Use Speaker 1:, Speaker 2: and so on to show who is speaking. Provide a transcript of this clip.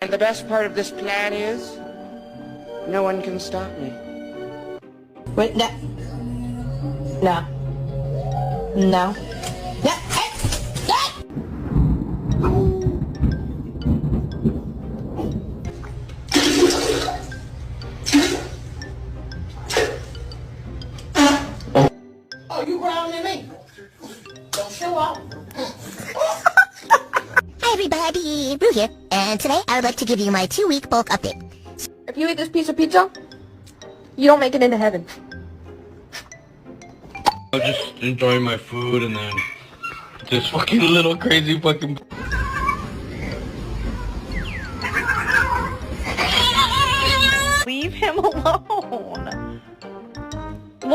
Speaker 1: And the best part of this plan is, no one can stop me.
Speaker 2: Wait, no. No. No. No. Hey! Hey! Oh, you growling at me? Don't show off.
Speaker 3: Hi everybody, Rue here, and today I would like to give you my 2-week bulk update.
Speaker 4: If you eat this piece of pizza, you don't make it into heaven.
Speaker 5: I was just enjoying my food and then this fucking little crazy fucking...
Speaker 6: Leave him alone.